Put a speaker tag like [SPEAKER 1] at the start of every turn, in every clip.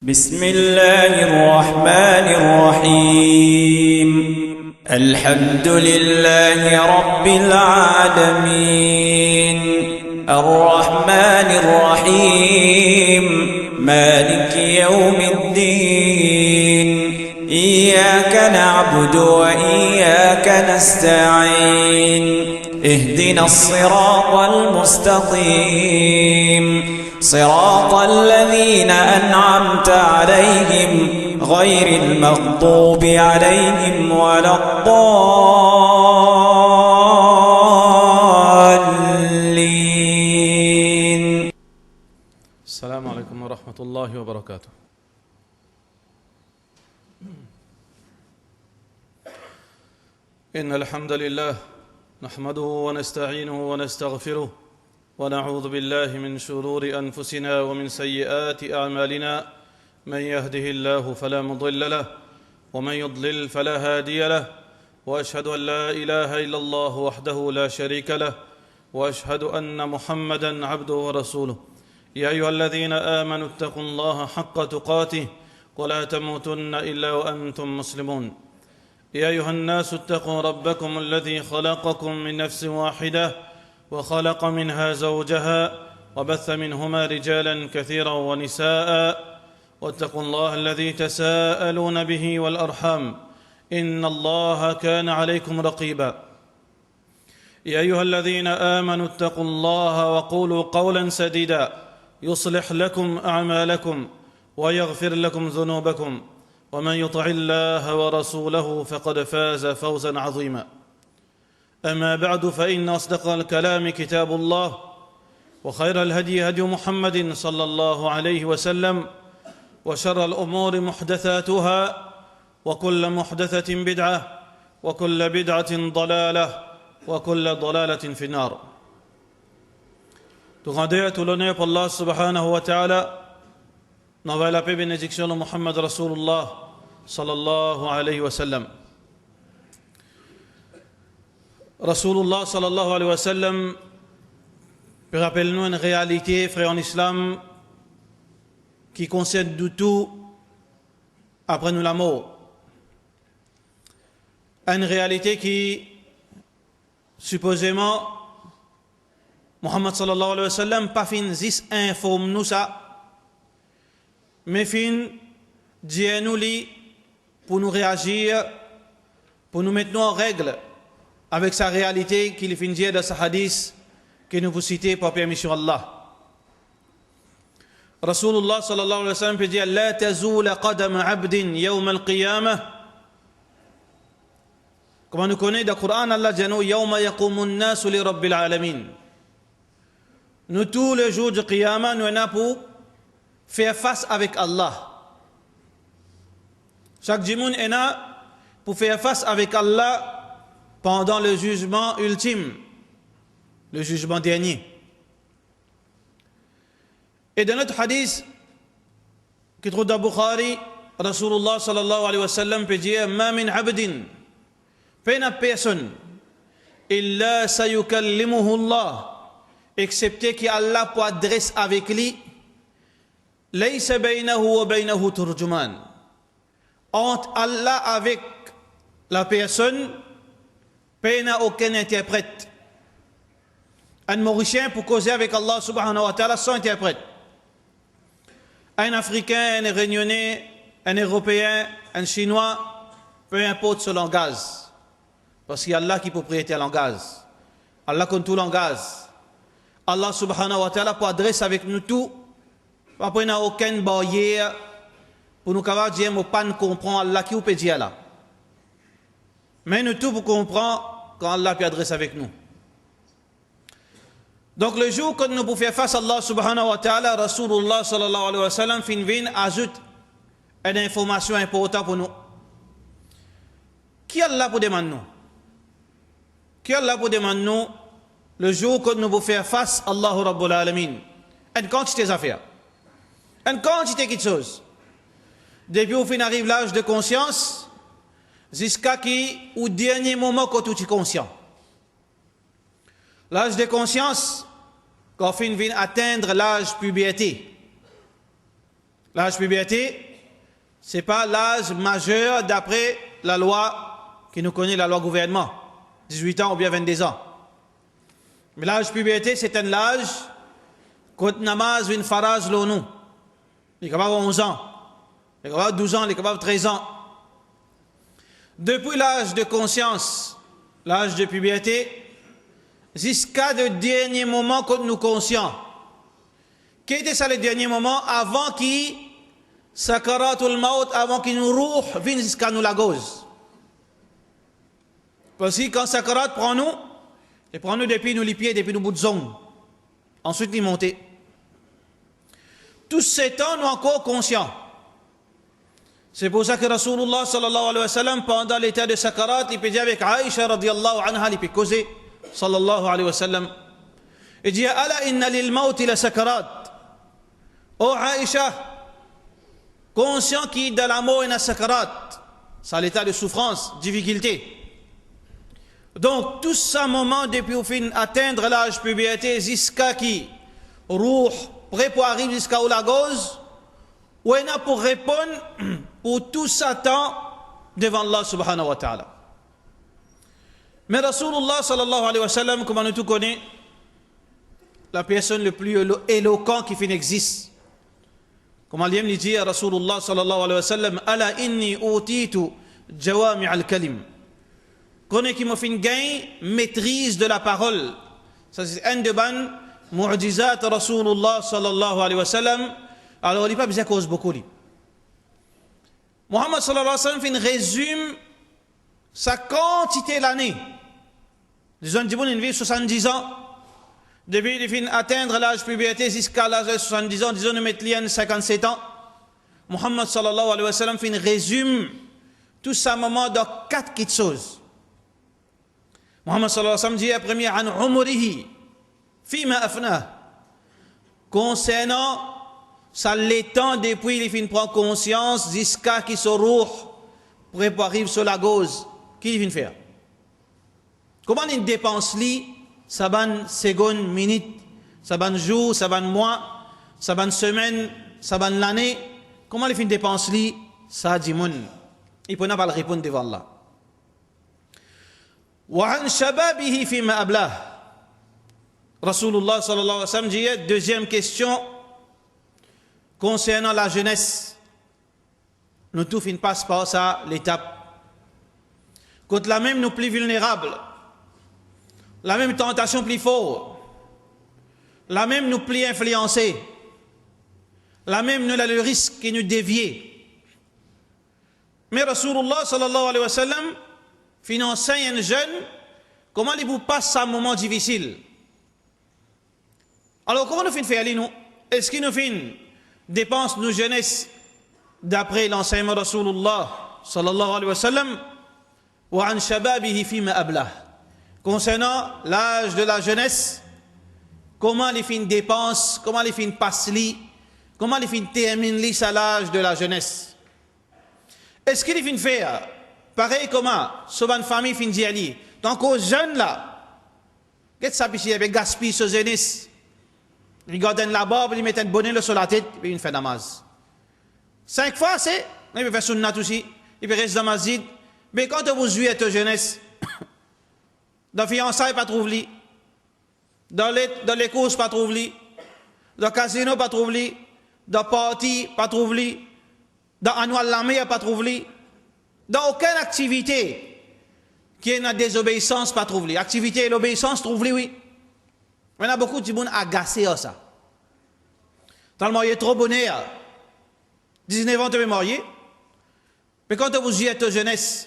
[SPEAKER 1] بسم الله الرحمن الرحيم الحمد لله رب العالمين الرحمن الرحيم مالك يوم الدين إياك نعبد وإياك نستعين اهدنا الصراط المستقيم صراط الذين أنعمت عليهم غير المغضوب عليهم ولا الضالين.
[SPEAKER 2] السلام عليكم ورحمة الله وبركاته. إن الحمد لله نحمده ونستعينه ونستغفره ونعوذ بالله من شرور أنفسنا ومن سيئات أعمالنا، من يهده الله فلا مضل له ومن يضلل فلا هادي له، وأشهد أن لا إله إلا الله وحده لا شريك له، وأشهد أن محمدًا عبده ورسوله. يا أيها الذين آمنوا اتقوا الله حق تقاته ولا تموتن إلا وأنتم مسلمون. يا أيها الناس اتقوا ربكم الذي خلقكم من نفس واحدة وخلق منها زوجها وبث منهما رجالا كثيرا ونساء، واتقوا الله الذي تساءلون به والأرحام إن الله كان عليكم رقيبا. يا أيها الذين آمنوا اتقوا الله وقولوا قولا سديدا يصلح لكم أعمالكم ويغفر لكم ذنوبكم، ومن يطع الله ورسوله فقد فاز فوزا عظيما. أما بعد، فإن أصدق الكلام كتاب الله، وخير الهدي هدي محمد صلى الله عليه وسلم، وشر الأمور محدثاتها، وكل محدثة بدعة، وكل بدعة ضلالة، وكل ضلالة في النار. Tout grandeur, tout l'honneur pour Allah subhanahu wa ta'ala. N'envoie la paix et bénédiction de Muhammad Rasulullah sallallahu alayhi wa sallam. Rasulullah sallallahu alayhi wa sallam rappelle-nous une réalité, frère en islam, qui concerne du tout après nous la mort. Une réalité qui, supposément, Muhammad sallallahu alayhi wa sallam, pas fin zis informe nous ça, mais fin dire nous li pour nous réagir, pour nous mettre en règle avec sa réalité qu'il finit dire dans sa hadith que nous vous citez par permission Allah. Rasulullah sallallahu alayhi wa sallam peut dire la tazoul qadam abdin yawm al-qiyamah. Comme nous connaissons dans le Coran, Allah dit nous yawma yaqumun nas li rabbil alamin. Nous tous les jours du qiyamah nous sommes pour faire face avec Allah. Chaque dimanche est là pour faire face avec Allah pendant le jugement ultime, le jugement dernier. Et dans notre hadith qui trouve dans Bukhari, Rasulullah sallallahu alayhi wa sallam peut dire ma min abdin, pas une personne illa sayukallimuhu Allah, excepté qu'Allah peut adresser avec lui laysa baynahu wa baynahu turjuman, entre Allah avec la personne il n'y a aucun interprète. Un Mauricien pour causer avec Allah subhanahu wa ta'ala sans interprète. Un Africain, un Réunionnais, un Européen, un Chinois, peu importe ce langage. Parce qu'il y a Allah qui est propriétaire langage. Allah compte tout langage. Allah subhanahu wa ta'ala peut adresser avec nous tout. Après, il n'y a aucune barrière pour nous capables de dire que nous ne comprenons Allah qui peut dire là. Mais nous tout pour comprendre quand Allah peut adresser avec nous. Donc le jour que nous pouvons faire face à Allah subhanahu wa ta'ala, Rasulullah sallallahu alayhi wa sallam ajoute une information importante pour nous. Qui est Allah pour demander nous? Qui est Allah pour demander nous le jour que nous pouvons faire face à Allah Rabbul Alamin? Une quantité d'affaires. Une quantité de choses. Depuis au fin arrive l'âge de conscience, jusqu'à qui, au dernier moment que tu es conscient. L'âge de conscience, quand on vient atteindre l'âge puberté. L'âge puberté, ce n'est pas l'âge majeur d'après la loi qui nous connaît, la loi gouvernement, 18 ans ou bien 22 ans. Mais l'âge puberté, c'est un âge quand namaz vin faraj l'onu. Il est capable 11 ans, il est capable 12 ans, il est capable 13 ans. Depuis l'âge de conscience, l'âge de puberté, jusqu'à le dernier moment quand nous conscients. Quel était ça le dernier moment avant qu'il sakaratul maut, avant qu'il nous rouh vienne jusqu'à nous la gauze. Parce que quand sakarat prend nous, il prend nous depuis nous les pieds, depuis nous bouts de zone. Ensuite il monte. Tous ces temps nous encore conscients. C'est pour ça que Rasulullah sallallahu alayhi wa sallam pendant l'état de sakarat, il peut dire avec Aïcha radiallahu anha, il peut causer sallallahu alayhi wa sallam. Il dit ala inna lil maut la sakarat. Oh Aïcha, conscient qu'il dans la mort et sakarat, c'est l'état de souffrance, difficulté. Donc tout ce moment depuis au fin atteindre l'âge puberté jusqu'à qui rouh prêt pour arriver jusqu'à la gauze, ou est là pour répondre pour tout Satan devant Allah subhanahu wa ta'ala. Mais Rasulullah sallallahu alayhi wa sallam, comme on tout connaît, la personne le plus éloquent qui existe. Comme Allah dit à Rasulullah sallallahu alayhi wa sallam, ala inni utitu jawami al-kalim. Connaît qui m'a fait gain maîtrise de la parole. Ça c'est un de ban mu'jizat Rasulullah sallallahu alayhi wa sallam. Alors il n'est pas besoin de cause beaucoup. Muhammad sallallahu alayhi wa sallam fait une résume sa quantité l'année. Disons qu'il vit 70 ans. Depuis qu'il finit atteindre l'âge puberté jusqu'à l'âge de 70 ans, disons nous mettons 57 ans. Muhammad sallallahu alayhi wa sallam fait une résume tout ça moment dans 4 petites choses. Muhammad sallallahu alayhi wa sallam dit la première an umrihi fima afna. Concernant ça l'étend depuis il finit prendre conscience jusqu'à qu'il se rouh prêt pour arriver sur la gauze. Qui vient faire? Comment il dépense lui? Ça ban seconde, minute, ça ban jour, ça ban mois, ça ban semaine, ça ban l'année. Comment il fait une dépense li? Ça dit moun. Il peut pas le répondre devant Allah. Wa an shababihi fima ablah. Rasulullah sallallahu alayhi wa sallam dit deuxième question concernant la jeunesse. Nous tous fin passe par ça l'étape. Quand la même nous plus vulnérables. La même tentation plus forte, la même nous plus influencés, la même nous a le risque qui nous dévier. Mais Rasulullah sallallahu alayhi wa sallam finance un jeune, comment il vous passe un moment difficile. Alors comment nous finissons faire nous? Est-ce qu'il nous finit dépense nos jeunesse d'après l'enseignement de Rasulullah sallallahu alayhi wa sallam wa an shababihi fima ablah. Concernant l'âge de la jeunesse, comment les fins dépensent, comment les fins passent, comment les fins terminent à l'âge de la jeunesse. Est-ce qu'il fin faire pareil comment souvent une famille fin d'y aller. Donc aux jeunes là, qu'est-ce que ça peut avec gaspille ce jeunesse? Ils gardent la barbe, ils mettent un bonnet sur la tête, et ils font namaz. 5 fois c'est, ils peuvent faire sunnat aussi, ils peuvent rester dans la masjid. Mais quand vous jouez à ta jeunesse, dans fiançailles, pas trouver. Dans les courses, pas trouver. Dans le casino, pas trouver. Dans le party, pas trouver. Dans l'annual l'armée, pas trouver. Dans aucune activité qui est une désobéissance, pas trouver. Activité et l'obéissance, trouver, oui. Mais il y a beaucoup de gens agacés à ça. Tellement il est trop bonheur. 19 ans, tu es marié. Mais quand vous jouez à ta jeunesse,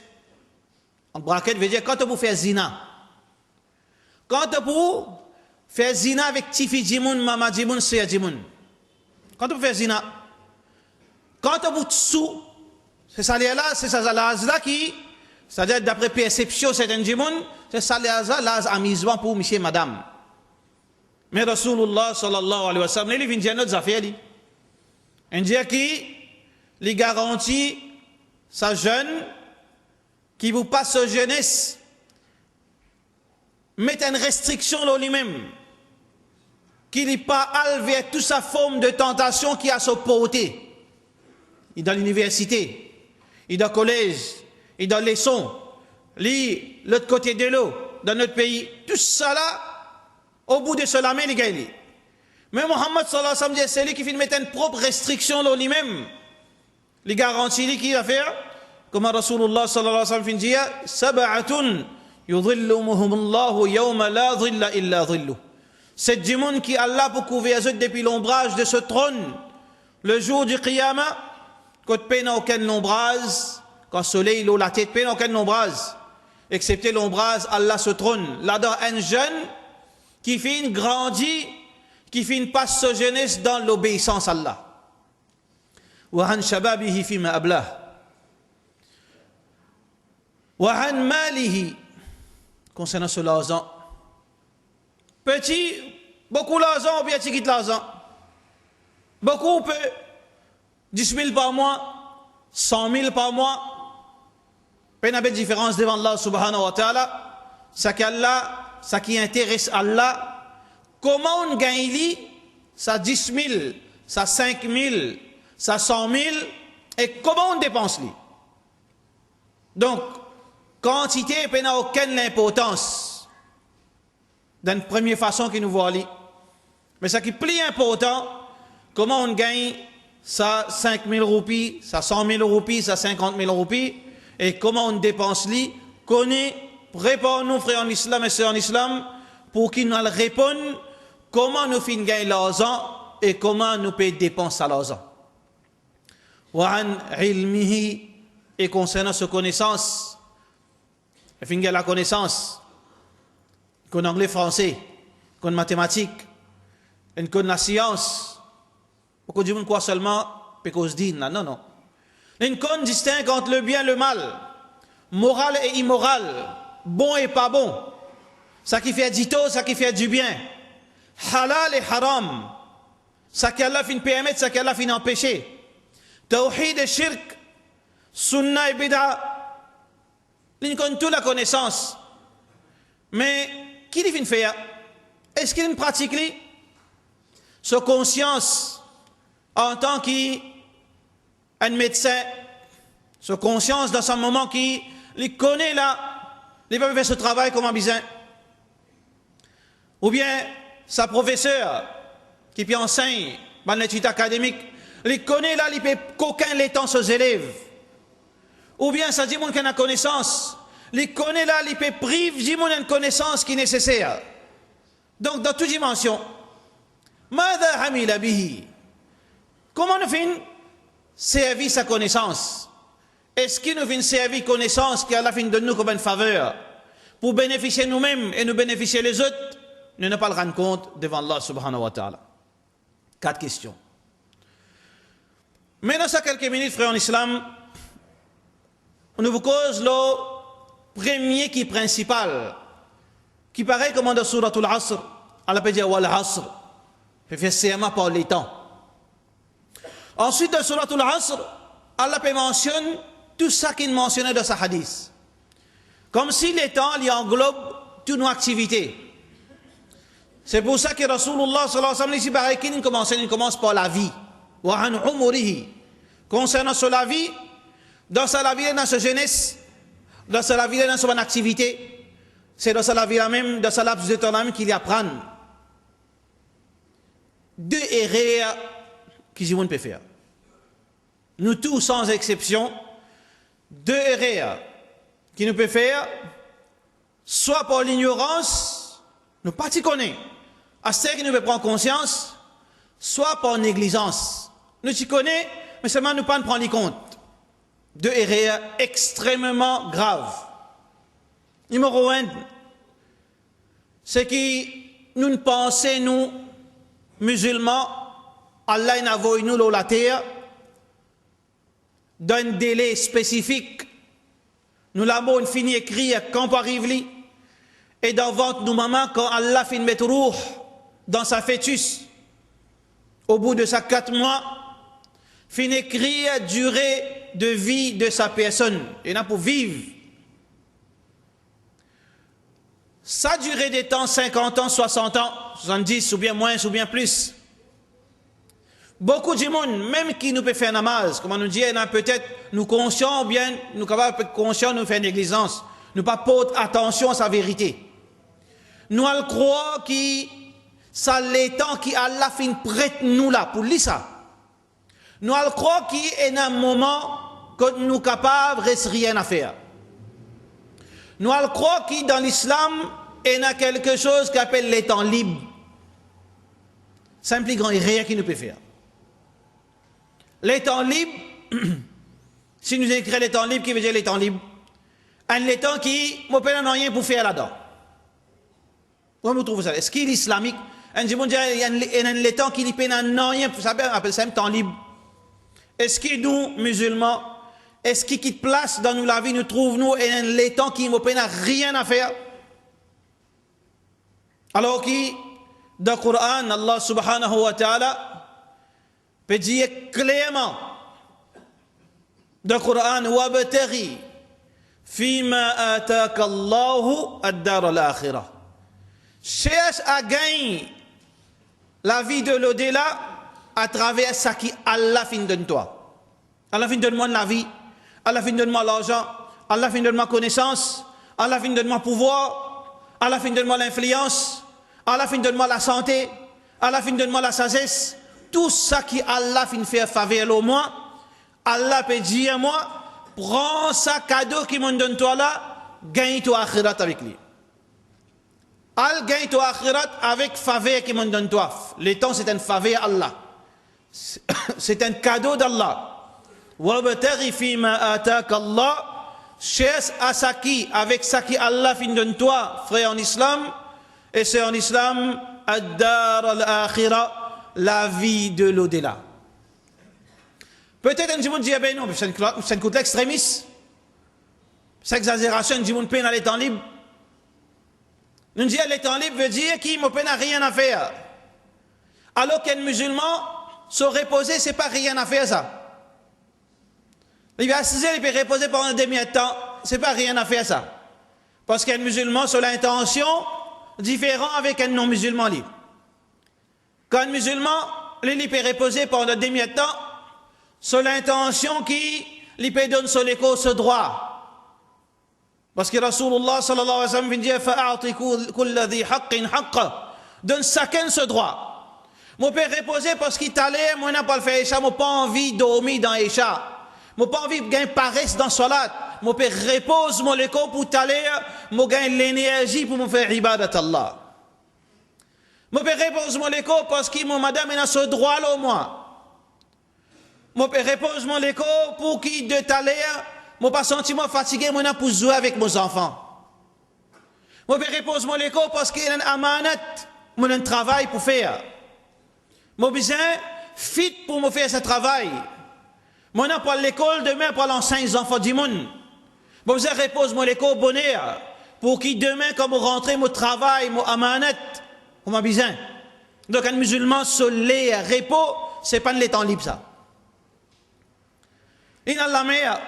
[SPEAKER 2] en braquette, veut dire quand vous faites zina. Quand vous faites zina avec Tifi Djimoun, Mama Djimoun, Seya Djimoun. Quand vous faites zina, quand vous tsou, c'est ça là qui, c'est-à-dire d'après perception certains Djimoun, c'est ça là amusement pour monsieur et madame. Mais Rasulullah sallallahu alayhi wa sallam, il vient de notre affaire. Il dit qui, les garantit sa jeune, qui vous passe sa jeunesse, met une restriction dans lui-même, qu'il n'est pas enlevé toute sa forme de tentation qui a sa portée.
[SPEAKER 3] il dans l'université, il dans le collège, il dans les sons, l'autre côté de l'eau, dans notre pays, tout ça là, au bout de cela, il gagne. Mais Mohammed sallallahu alayhi wa sallam dit, c'est lui qui fait mettre une propre restriction dans lui-même. Les garanties qu'il va faire, comme Rasulullah sallallahu alayhi wa sallam dit, sab'atun yudhillumuhumullahu yawma la dhilla illa dhilluh. C'est du monde qui Allah pour couvrir depuis l'ombrage de ce trône, le jour du Qiyamah, quand peine aucun ombrage, quand le soleil l'eau la tête peine aucun ombrage, excepté l'ombrage Allah se trône. Là-dedans un jeune qui fait une grandit, qui fait une passe sa jeunesse dans l'obéissance à Allah. Wa an shababihi fima ablah. Wa an malihi, concernant ce l'argent. Petit, beaucoup l'argent ou bien petit quitte l'argent. Beaucoup peut 10 000 par mois, 100 000 par mois. Pas une différence devant Allah subhanahu wa ta'ala. Ça qui intéresse Allah. Comment on gagne ça 10 000, ça 5 000, ça 100 000 et comment on dépense lui. Donc, quantité n'a aucune importance dans la première façon qu'il nous voit lui. Mais ce qui est plus important, comment on gagne ça 5 000 roupies, ça 100 000 roupies, ça 50 000 roupies et comment on dépense lui. Connaît, répond-nous frères en islam et sœurs en islam pour qu'ils nous répondent comment nous finissons gagner l'argent et comment nous payons dépenses à l'argent. Wa an ilmihi, et concernant sa connaissance, il finit la connaissance, qu'on anglais français, qu'on mathématiques, qu'on la science. Beaucoup de gens croient seulement parce qu'ils non, non. Il qu'on distingue entre le bien et le mal, moral et immoral, bon et pas bon, ça qui fait du tort, ça qui fait du bien. Halal et haram, ça qu'Allah fin permettre, ça qu'Allah fin empêcher. Tawhid et shirk, sunna et bid'a, il connaît toute la connaissance. Mais qui lui fin faire? Est-ce qu'il pratique lui? Sa conscience en tant qu'un médecin, sa conscience dans ce moment qui il connaît là, il va faire ce travail comme un besoin. Ou bien sa professeure qui peut enseigne dans l'étude académique, il connaît là, il peut qu'aucun l'étend ses élèves. Ou bien ça dit mon qu'il a connaissance, il connaît là, il peut prive dit mon une connaissance qui est nécessaire. Donc dans toute dimension, ماذا عمل به? Comment nous faisons servir sa connaissance? Est-ce qu'il nous fait servir connaissance qui a la fin de nous comme une faveur pour bénéficier nous-mêmes et nous bénéficier les autres? Nous ne pas le rendre compte devant Allah subhanahu wa ta'ala. 4 questions. Maintenant, ça quelques minutes, frères en islam, on nous cause le premier qui est principal, qui paraît comme dans Suratul Asr, Allah peut dire Wal Asr, fait faire serment par les temps. Ensuite, dans Suratul Asr, Allah peut mentionner tout ça qu'il mentionnait dans sa hadith. Comme si les temps, il englobe toutes nos activités. C'est pour ça que Rasulullah sallallahu alayhi wa sallam il commence par la vie. Wa an umurihi. Concernant sur la vie, dans sa vie, dans sa jeunesse, dans sa vie, dans son activité, c'est dans sa vie même, dans sa laps de temps même qu'il y apprend. 2 erreurs que tout le monde peut faire. Nous tous, sans exception, 2 erreurs qui nous peut faire, soit par l'ignorance, nous pas t'y connaître, à ce qui nous peut prendre conscience, soit par négligence. Nous t'y connaissons, mais seulement nous pas nous prendre compte. 2 erreurs extrêmement graves. Numéro 1, c'est que nous pensons, nous, musulmans, Allah n'a envoyé nous dans la terre d'un délai spécifique. Nous l'avons fini écrire quand arrive et dans ventre nous maman quand Allah finit mettre roux dans sa fœtus. Au bout de sa 4 mois, finit écrire durée de vie de sa personne. Il y en a pour vivre. Sa durée des temps, 50 ans, 60 ans, 70 ou bien moins ou bien plus. Beaucoup de monde, même qui nous peut faire namaz, comme on nous dit, peut-être nous conscients, bien, nous capables d'être conscients, nous faire négligence. Nous pas porter attention à sa vérité. Nous allons croire que ça l'est temps qui Allah fin prête nous là, pour lui ça. Nous allons croire qu'il y a un moment que nous sommes capables de rester rien à faire. Nous allons croire que dans l'islam, il y a quelque chose qu'on appelle les temps libres. C'est un plus grand rien qui nous peut faire. Les temps libres, si nous écrivons les temps libres, qui veut dire les temps libres? Les temps qui ne peuvent rien pour faire là-dedans. Où vous trouvez ça? Est-ce qu'il est islamique? Il y a les temps qui ne peuvent rien pour ça, on appelle ça un temps libre. Est-ce que nous, musulmans, est-ce qu'il quitte place dans nous la vie, nous trouvons les temps qui ne peuvent rien à faire? Alors que dans le Coran, Allah subhanahu wa ta'ala peut dire clairement dans le Coran, وَابْتَغِي فِيمَا آتَاكَ اللَّهُ الدَّارَ الْآخِرَةَ. Cherche à gagner la vie de l'au-delà à travers ce qui Allah fin donne toi. Allah fin donne moi la vie, Allah fin donne moi l'argent, Allah fin donne moi connaissance, Allah fin donne moi pouvoir, Allah fin donne moi l'influence, Allah fin donne moi la santé, Allah fin donne moi la sagesse. Tout ça qui Allah fin faire faveur au moi, Allah peut dire moi, prends ça cadeau qui me donne toi là, gagne toi akhirat avec lui. Al gagne toi akhirat avec faveur qui me donne toi. Le temps c'est un faveur Allah. C'est un cadeau d'Allah. Wabtaghi fima ataka Allah. Cherche à ça qui, avec ça qui Allah fin donne toi, frère en islam, et c'est en islam, ad-dar al-akhirah, la vie de l'au-delà. Peut-être un monde dit, ben non, c'est un côté extrémiste. C'est exagération, un monde peine dans les temps libres. Nous disons, les temps libres veut dire qu'il ne peine rien à faire. Alors qu'un musulman, se reposer, c'est pas rien à faire ça. Il va assiser, il peut reposer pendant un demi-temps, c'est pas rien à faire ça. Parce qu'un musulman, sur l'intention, différent avec un non-musulman libre. Quand un musulman, il peut reposer pendant un demi-temps, sur l'intention qui lui peut donner son écho, ce droit. Parce que Rasulullah sallallahu alayhi wa sallam vient dire fa'a'ti kulla dhi haqqin haqqa. Donne chacun ce droit. Mon père reposer parce qu'il t'allait, moi n'a pas le fait Isha, moi pas envie de dormir dans Isha. Moi pas envie de gagner paresse dans Salat. Mon père repose mon écho pour t'aller, moi gagne l'énergie pour me faire ibadat Allah. Mon père repose mon écho parce que mon madame a ce droit là au moins. Mon père repose mon écho pour qu'il de t'aller, moi pas sentiment fatigué, moi n'a pour jouer avec mes enfants. Mon père repose mon écho parce qu'il y a un amanat, moi un travail pour faire. Mon besoin fit pour me faire ce travail. Moi n'a pas l'école demain pour l'enseigner aux enfants du monde. Mon besoin repose mon écho bonheur pour qu'il demain quand je rentre mon travail, mon amanat, pour ma besoin. Donc un musulman soleil repos, c'est pas le temps libre ça. Il a la mer,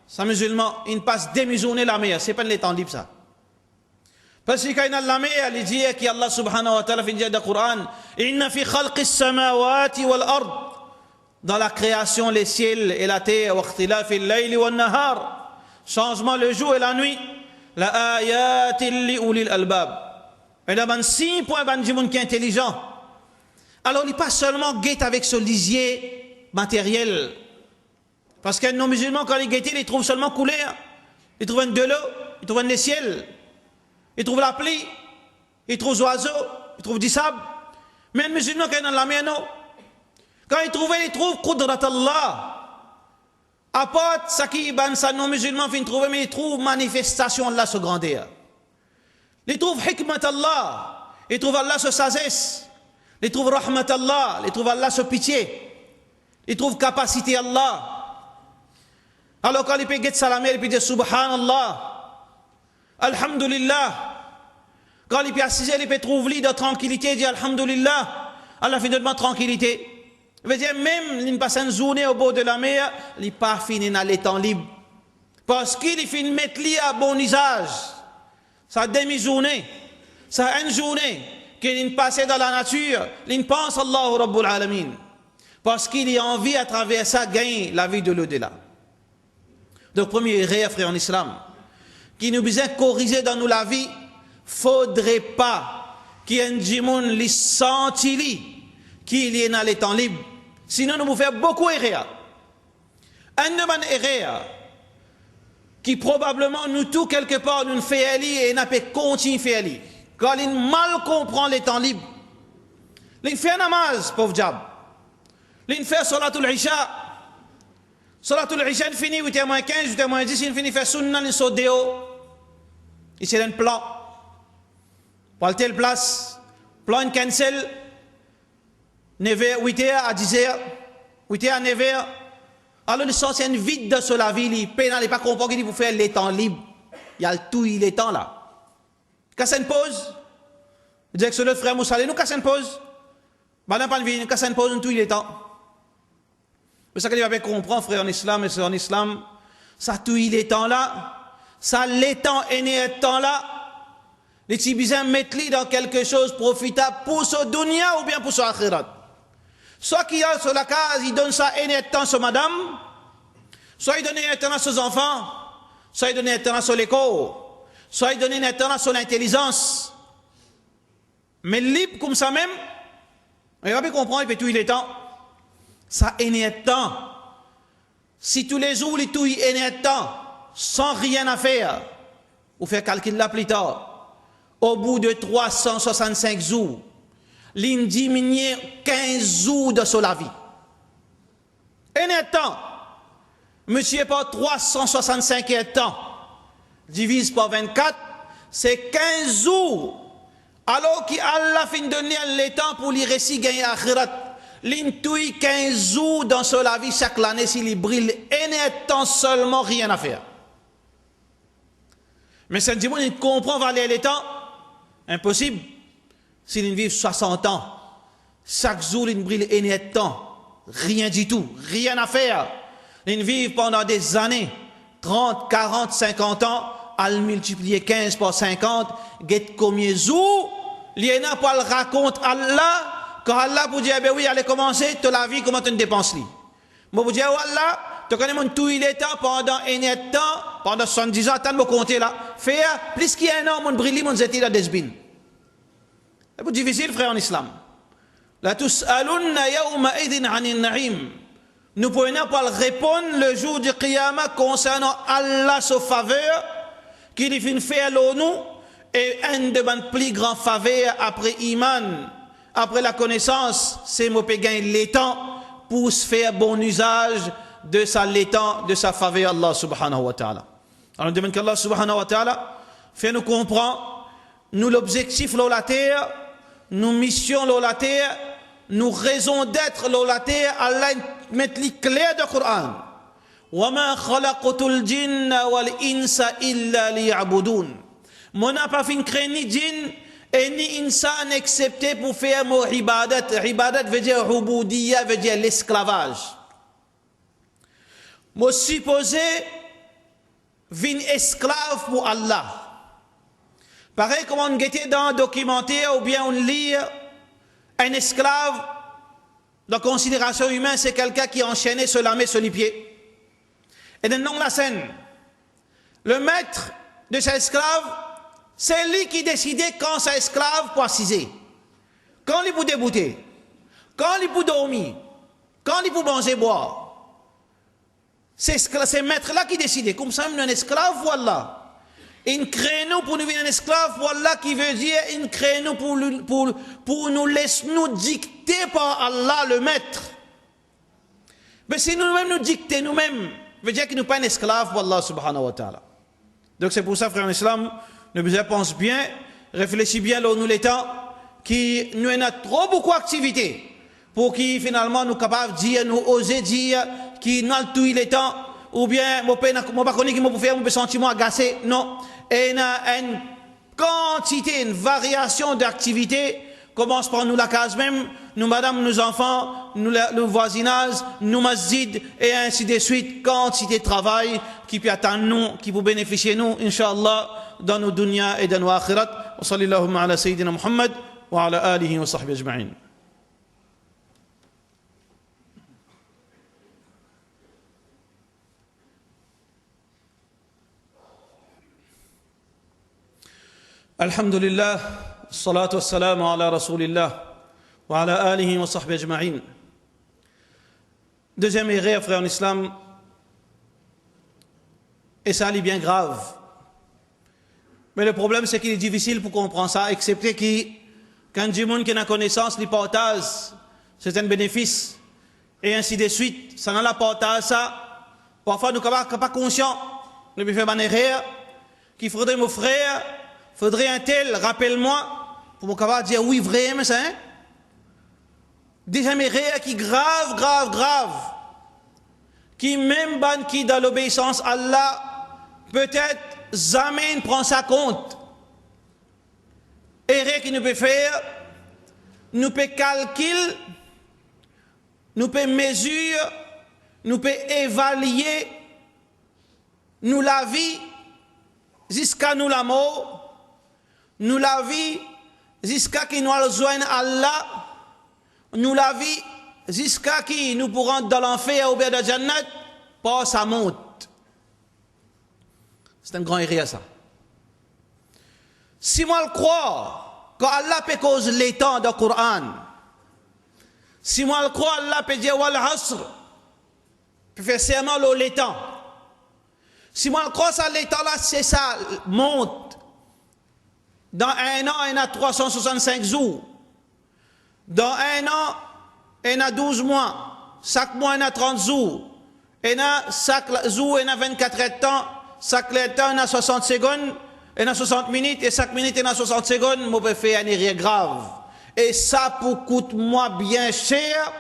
[SPEAKER 3] ça musulman, il passe demi-journée la mer, c'est pas le temps libre ça. Parce que quand il a la mer, il dit qu'Allah subhanahu wa ta'ala fait dans le Coran, inna fi khalqis samawati wal ard, dans la création les ciels et la terre, wa ikhtilafil layli wan nahar, changement le jour et la nuit, la ayatin li ulil albab. Et là, 6 points ban du monde qui est intelligent. Alors, il n'est pas seulement guette avec ce lisier matériel. Parce qu'un non-musulman, quand il guette, il trouve seulement couleur. Il trouve de l'eau, il trouve le ciel, il trouve la pluie, il trouve des oiseaux, il trouve du sable. Mais un musulman, quand il est dans la mer, non. Quand il trouve Qudrat Allah. À part ce qui est non-musulman, il trouve, mais il trouve manifestation Allah sur grandeur. Il trouve hikmat Allah, il trouve Allah sur sagesse, il trouve rahmat Allah, il trouve Allah sur pitié, il trouve capacité Allah. Alors quand il peut get salamé, il peut dire subhanallah, alhamdulillah. Quand il peut assiser, il peut trouver de tranquillité, il dit alhamdulillah, Allah fait de tranquillité. Il veut dire même, il passe une journée au bord de la mer, il n'est pas fini dans les temps libres. Parce qu'il finit de mettre à bon usage. Ça demi-journée, ça une journée qu'il passe dans la nature, il pense Allahu Rabbul Alamin. Parce qu'il y a envie à travers ça gagner la vie de l'au-delà. Donc, premier erreur, frère en islam, qui nous besoin corriger dans nous la vie, faudrait pas qu'il y ait un djimoun li senti qu'il y ait dans les temps libres. Sinon, nous vous faire beaucoup erreur. Un de mes erreurs, qui probablement nous tous quelque part nous fait et n'a pas continué faire li. Quand il mal comprend les temps libres. Il fait namaz, pauvre diable. Il fait salatul isha. Salatul isha, il finit 8h15, 8h10, il finit faire sunna, il saute dehors. Il s'est un plan. Pour telle place, plan il cancel. 9h, 8h à 10h, 8h à 9h. Alors il sort, c'est une vide sur la ville, il ne pas comprendre qu'il faut faire les temps libres. Il y a tout, il est temps là. Quand une pause, il dit que c'est le frère Moussalé, nous cassons une pause. Madame Palvi, nous cassons une pause, tout il est temps. C'est ça qu'il va bien comprendre, frère en islam, et c'est en islam, ça tout il est temps là, ça l'étang est né temps là. Les petits bisins mettent dans quelque chose profitable pour ce dunya ou bien pour ce akhirat. Soit qu'il y a sur la case, il donne ça et temps sur madame, soit il donne un temps sur ses enfants, soit il donne un temps sur l'école, soit il donne un temps sur l'intelligence. Mais libre comme ça même, il va bien comprendre, et puis tout il est temps. Ça est temps. Si tous les jours, il tout est temps, sans rien à faire, vous faites calcul là plus tard, au bout de 365 jours, l'in diminue 15 jours de la vie. Et net temps, monsieur par 365 temps, divise par 24, c'est 15 jours. Alors qu'Allah fin donner le temps pour lui réciter gagner akhirat. L'in touille 15 jours dans la vie chaque année s'il y brille. Et net temps seulement rien à faire. Mais ça dit, il comprend valer les temps. Impossible. S'il vit 60 ans, chaque jour il brille et net temps, rien du tout, rien à faire. Il vit pendant des années, 30, 40, 50 ans, à le multiplier 15 par 50, get combien de jours, il y en a pas le raconte Allah, quand Allah vous dit, eh bien oui, allez commencer, toute la vie, comment tu dépenses li. Moi vous dis, oh Allah, tu connais mon tout il est temps pendant un net temps, pendant 70 ans, t'as me compter là, faire plus qu'il y a un an, mon brille, mon zéti la desbine. C'est difficile, frère, en islam. La tus'alunna yawma idin anin na'im. Nous pouvons pas répondre le jour du qiyamah concernant Allah sa faveur qu'il fait faire nous et un de mes plus grands faveurs après iman, après la connaissance, c'est mon pégain l'étang pour se faire bon usage de sa l'étang, de sa faveur Allah subhanahu wa ta'ala. Alors nous demandons qu'Allah subhanahu wa ta'ala fait nous comprendre, nous l'objectif de la terre, nous mission de la terre, nous raison d'être de la terre, Allah met les clairs du Coran. وَمَا خَلَقْتُ الْجِنَّ وَالْإِنسَ إِلَّا لِيَعْبُدُونَ. Mon n'a pas fait créer ni djinn et ni insan excepté pour faire mon ibadat. Ibadat veut dire ubudiyya, veut dire l'esclavage. Moi supposé vin esclave pour Allah. Pareil comme on guettait dans un documentaire ou bien on lit un esclave, la considération humaine, c'est quelqu'un qui est enchaîné sur la main, sur les pieds. Et dans la scène, le maître de cet esclave, c'est lui qui décidait quand cet esclave pour assiser, quand il peut débouter, quand il peut dormir, quand il peut manger, boire. C'est ce maître-là qui décidait. Comme ça, un esclave, voilà. Il crée nous pour nous venir un esclave, voilà qui veut dire, il crée nous pour nous laisser nous dicter par Allah, le maître. Mais si nous-mêmes nous dicter nous-mêmes, veut dire qu'il nous pas un esclave pour Allah subhanahu wa ta'ala. Donc c'est pour ça, frère en islam, nous pensons bien, réfléchis bien là où nous l'étant, qui nous a trop beaucoup d'activités, pour qui finalement nous capables de dire, nous oser dire, qui n'a tout il est temps, ou bien, moi pas connu qui m'a faire mon sentiment agacé, non. Et il y a une quantité, une variation d'activités, commence par nous la case même, nous madame, nos enfants, nous le voisinage, nous masjid, et ainsi de suite, quantité de travail qui peut attendre nous, qui peut bénéficier nous, Inch'Allah, dans nos dunya et dans nos akhirat. Wa sallallahu ala sayyidina Muhammad wa ala alihi wa sahbihi ajma'in. Alhamdulillah, salatu wassalamu ala rasulillah, wa ala alihi wa sahbihi ajma'in. Deuxième erreur, frère en islam, et ça, il est bien grave. Mais le problème, c'est qu'il est difficile pour comprendre ça, excepté que quand du monde qui a connaissance, il partage certains bénéfices, et ainsi de suite. Ça n'a la partage ça. Parfois, nous ne sommes pas conscients de faire une erreur, qu'il faudrait, mon frère, faudrait un tel, rappelle-moi, pour mon capable dire oui, vrai, mais ça, hein? Déjà, mes erreurs qui grave, qui même ban qui dans l'obéissance à Allah, peut-être jamais ne prend ça compte. Erreur qui nous peut faire, nous peut calculer, nous peut mesurer, nous peut évaluer, nous la vie, jusqu'à nous la mort, nous la vie, jusqu'à qui nous rejoignent Allah, nous la vie, jusqu'à qui nous pourrons dans l'enfer ou bien dans la Jannat, pas ça monte. C'est un grand erreur ça. Si moi le crois, quand Allah peut cause les temps dans le Coran, si moi le crois, Allah peut dire wal asr, peut faire serment les temps. Si moi le crois, ça les temps là, c'est ça, monte. Dans un an, il y a 365 jours. Dans un an, il y a 12 mois. Chaque mois, il y a 30 jours. Chaque jour, il y a 24 heures de temps. Chaque temps, il y a 60 secondes. Il y a 60 minutes. Et chaque minute, il y a 60 secondes. Je peux faire un erreur grave. Et ça pour coûte-moi bien cher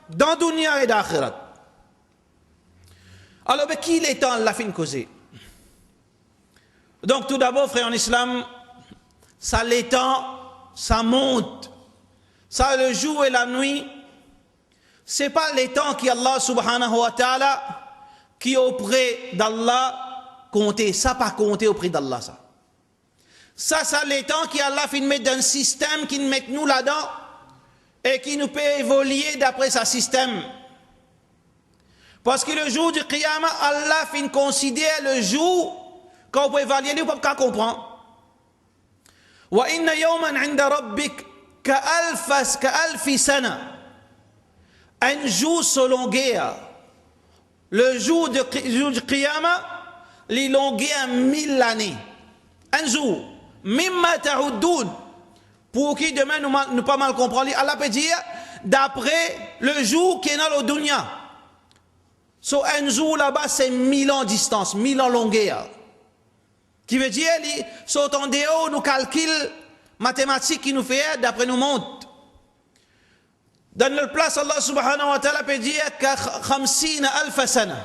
[SPEAKER 3] dans dunya et d'akhirat. Alors, qui est temps la fin causée? Donc, tout d'abord, frère en islam, ça l'étend, ça monte. Ça, le jour et la nuit, c'est pas les temps qui Allah subhanahu wa ta'ala, qui auprès d'Allah compter. Ça pas compter auprès d'Allah, ça. Ça, les temps qui Allah fait mettre dans un système qui nous met nous là-dedans et qui nous peut évoluer d'après ce système. Parce que le jour du Qiyamah, Allah fait considérer le jour quand on peut évaluer, on ne peut pas comprendre. Wa inna yawman 'inda rabbik ka'alfi sana. Un jour selon guerre. Le jour du Qiyamah, il longueur 1000 années. Un jour. Mimma ta'uddoun. Pour qui demain nous pas mal comprendre. Allah peut dire d'après le jour qui est dans le dunya. So un jour là-bas c'est 1000 ans de distance, 1000 ans longueur. Qui veut dire, saut en dehors, nous calcul mathématique qui nous fait d'après nous monte. Dans notre place, Allah subhanahu wa ta'ala peut dire qu'à 50 alf sana.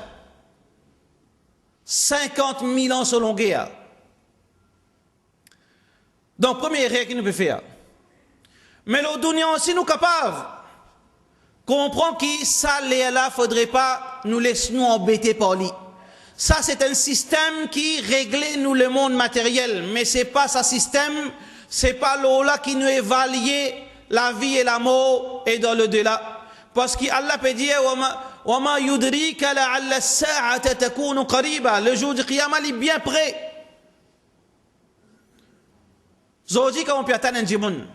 [SPEAKER 3] 50 000 ans selon guerre. Donc, première erreur qu'il nous peut faire. Mais le dunya aussi nous capable. Comprend que ça, là, faudrait pas nous laisser nous embêter par lui. Ça, c'est un système qui réglait nous le monde matériel. Mais c'est pas ce système, c'est pas l'Ola qui nous évalue la vie et la mort et dans le delà. Parce qu'Allah peut dire وَمَا يُدْرِيكَ لَعَلَّ السَّاعَةَ تَكُونُ قَرِيبًا. Le jour du Qiyamah, il est bien prêt. Aujourd'hui, quand on peut atteindre un djimoun,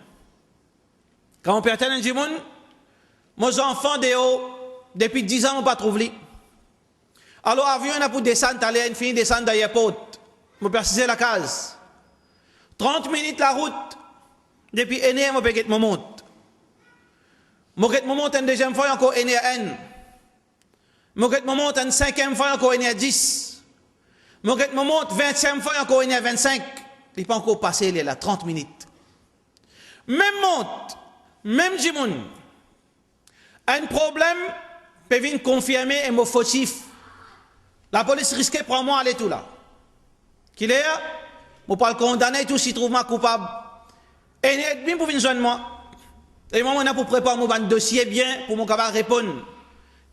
[SPEAKER 3] mes enfants depuis 10 ans, on pas trouvé. Alors, avion, on a pour descendre, aller à une fin, descendre dans l'aéroport. Je peux préciser la case. 30 minutes la route. Depuis une heure, je peux me monter. Je peux me monter une deuxième fois, encore une heure N. Je peux me monter une cinquième fois, encore une heure 10. Je peux me monter 20e fois, encore une heure 25. Il n'est pas encore passé là, 30 minutes. Même monte, même djimoun. Un problème peut venir confirmer un mot fautif. La police risquait pour moi aller tout là. Qu'il est, je peux le condamner tout s'il trouve moi coupable. Et il est bien pour venir joindre moi. Et moi, on a pour préparer mon dossier bien pour mon capable répondre.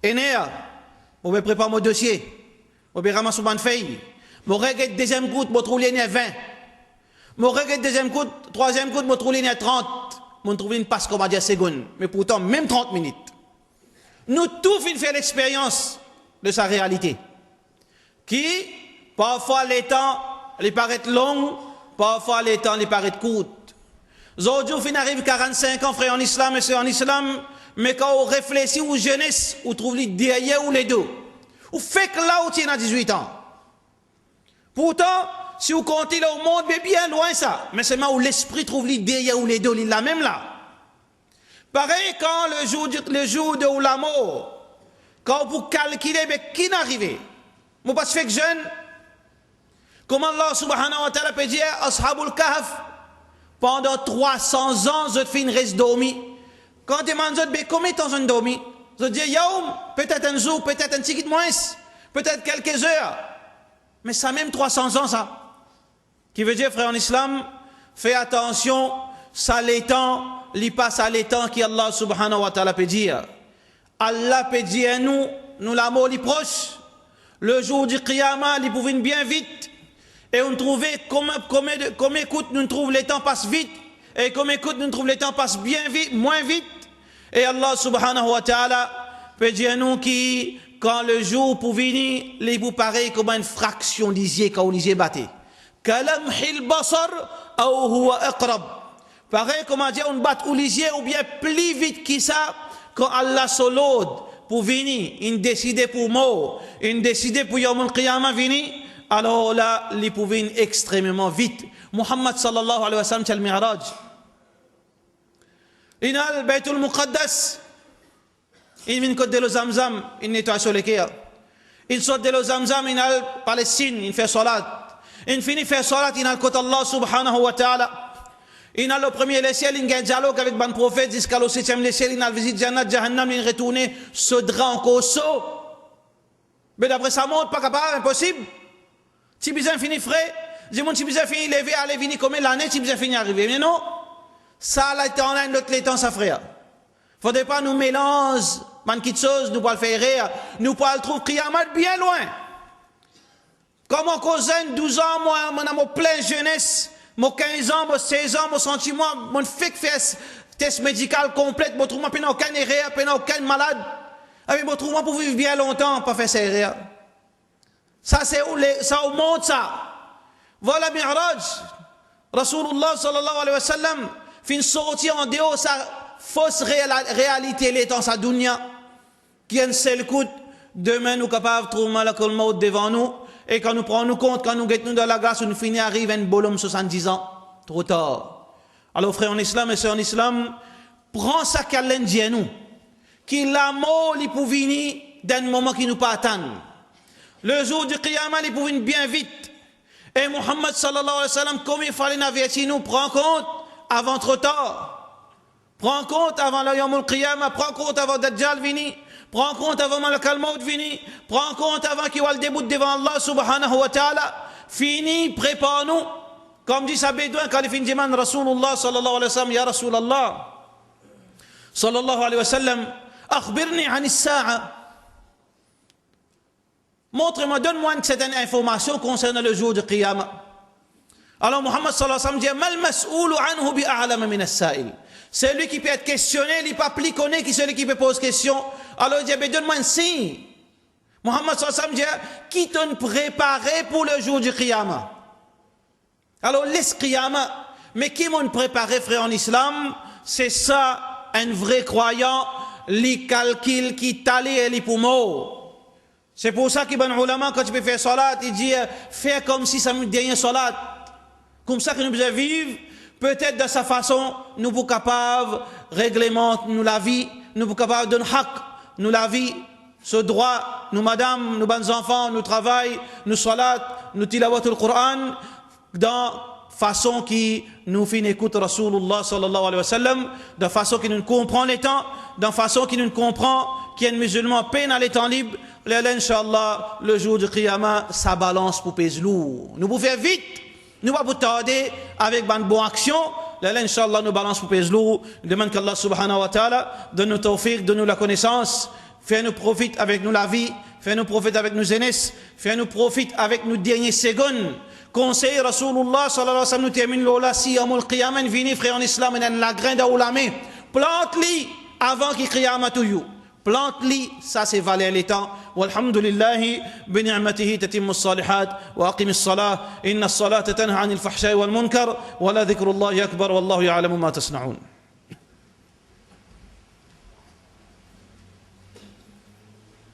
[SPEAKER 3] Et je vais préparer mon dossier. Je vais ramasser mon feuille. Je vais regarder deuxième coup, je vais trouver 20. Je vais regarder deuxième coup, troisième coup, je vais trouver 30. Je vais trouver une passe comme à 10 secondes. Mais pourtant, même 30 minutes. Nous tous finissons faire l'expérience de sa réalité. Qui, parfois, les temps, les paraissent longs, parfois les temps les paraissent courts. Aujourd'hui, on arrive 45 ans, frère en islam et c'est en islam, mais quand on réfléchit aux jeunesse, on trouve les derrière ou les deux. Ou fait que là, on tient à 18 ans. Pourtant, si vous comptez là au monde, mais bien loin ça. Mais seulement où l'esprit trouve les derrière ou les deux, il est là même là. Pareil quand le jour de la mort, quand vous calculez, mais qui n'est arrivé? Vous pas fait que jeune? Comment Allah subhanahu wa ta'ala peut dire, Ashabul Kahf, pendant 300 ans, je fin reste dormi. Quand tu demandes, mais combien de temps je dormi? Je dis, yaoum, peut-être un jour, peut-être un petit peu moins, peut-être quelques heures. Mais ça même 300 ans, ça. Qui veut dire, frère en islam, fais attention, ça l'étend, il passe à l'étang qui Allah subhanahu wa ta'ala peut dire. Allah peut dire nous la mort est proche. Le jour du Qiyamah, il pouvait bien vite. Et on trouvait comme écoute, nous trouvons les temps passent vite. Et comme écoute, nous trouvons les temps passent bien vite, moins vite. Et Allah subhanahu wa ta'ala peut dire nous qui, quand le jour pour venir, il vous paraît comme une fraction d'isier quand on lisier batté. Kalamhil basar, ou huwa aqrab. Pareil, comment dire, on bat ou lisier ou bien plus vite que ça, quand Allah solode pour venir, il décide pour mort, il décide pour Yawm al-Qiyamah venir, alors là, il peut venir extrêmement vite. Muhammad sallallahu alayhi wa sallam, c'est le Mi'raj. Il a le Baytul Muqaddas, il vient côté de le Zamzam, il nettoie sur les cœurs. Il sort de le Zamzam, il a le Palestine, il fait salat. Il finit faire salat, il a le côté Allah subhanahu wa ta'ala. Il a le premier les ciels, il a un dialogue avec le prophète jusqu'à le 7e les ciels, il a visité Jannat, Jahannam, il retourne ce drap en corso. Mais d'après sa montre, pas capable, impossible. Si bizarre fini frais, dis mon si bizarre fini levé, aller venir comme l'année, si bizarre fini arriver. Mais non, ça là est en ligne, l'autre l'étang, ça frère. Faudrait pas nous mélanger, man qui chose, nous pas le faire rire, nous pas le trouver Qiyamah bien loin. Comme mon cousin, 12 ans, moi, mon plein jeunesse, mon 15 ans, mon 16 ans, mon sentiment, mon fait test médical complet, mon trouve moi aucun erreur, aucun malade. Avec mon trouve moi pour vivre bien longtemps, pas faire ces erreurs. Ça c'est où ça au monde ça. Voilà Mi'raj. Rasulullah sallallahu alayhi wa sallam fin sortir en dehors sa fausse réalité elle est dans sa dunya qui a un seul coup demain nous capables de trouver malakul maut devant nous et quand nous prenons compte quand nous guettons dans la grâce nous finit arrive un bolum 70 ans trop tard. Alors frère en islam et sœurs en islam prends ça qu'Allah dit à nous qui la mort il peut venir d'un moment qui nous pas attendre. Le jour du Qiyamah, il pouvait bien vite. Et Muhammad sallallahu alayhi wa sallam, comme il fallait avertir nous, prends compte avant trop tard. Prends compte avant le Yawm al-Qiyamah, prends compte avant Dajjal vini, prends compte avant Malak al-Maut vini, prends compte avant qu'il y ait le début devant Allah subhanahu wa ta'ala. Fini, prépare-nous. Comme dit sa bédouin, quand il finit de Rasulullah sallallahu alayhi wa sallam, Ya Rasulallah, sallallahu alayhi wa sallam, akhbirni anis sa'a. Montre-moi, donne-moi une certaine information concernant le jour du Qiyamah. Alors Muhammad sallallahu alayhi wa sallam dit Mal mas'oulu anhu bi a'lama min as-sa'il. C'est lui qui peut être questionné, il n'est pas plus connu que celui qui peut poser question. Alors il dit donne-moi un signe. Muhammad sallallahu alayhi wa sallam dit qui t'ont préparé pour le jour du Qiyamah. Alors laisse Qiyamah. Mais qui m'ont préparé, frère en islam? C'est ça, un vrai croyant, les calculs qui t'allait et les poumons. C'est pour ça qu'Ibn Ulama, quand tu peux faire salat, il dit, fais comme si ça me dernier salat. Comme ça que nous pouvons vivre, peut-être de sa façon, nous sommes capables, réglementer nous la vie, nous sommes capables de haq, nous la vie, ce droit, nous madame, nous bons enfants, nous travail, nous salat, nous tilawat al-Qur'an, dans façon qui nous fait écouter Rasulullah sallallahu alayhi wa sallam, de façon qui nous comprend les temps, de façon qui nous comprend qu'il y a un musulman peine à les temps libres. Là, Inch'Allah, le jour du Qiyamah, ça balance pour pèse lourd. Nous pouvons faire vite, nous ne pouvons pas tarder avec une bonne action. Là, Inch'Allah, nous balance pour pèse lourd. Nous demandons qu'Allah subhanahu wa ta'ala donne nous tawfiq, donne nous la connaissance, fait-nous profiter avec nous la vie, fait-nous profiter avec nos jeunesse, fait-nous profiter avec nos dernières secondes. Conseil Rasulullah sallallahu alayhi wa sallam nous termine l'ola si yamul qiyamah vini frère en islam et la graine d'oulame plante-li avant qu'il qiyamah tout you. plante-li, ça c'est valer les temps. Walhamdulillahi, bi ni'matihi tatimmu as-salihat, wa aqim as-salah, inna as-salata tanha 'anil fahsha'i wal munkar, wa la dhikrullahi akbar, wallahu ya'lamu ma tasna'un.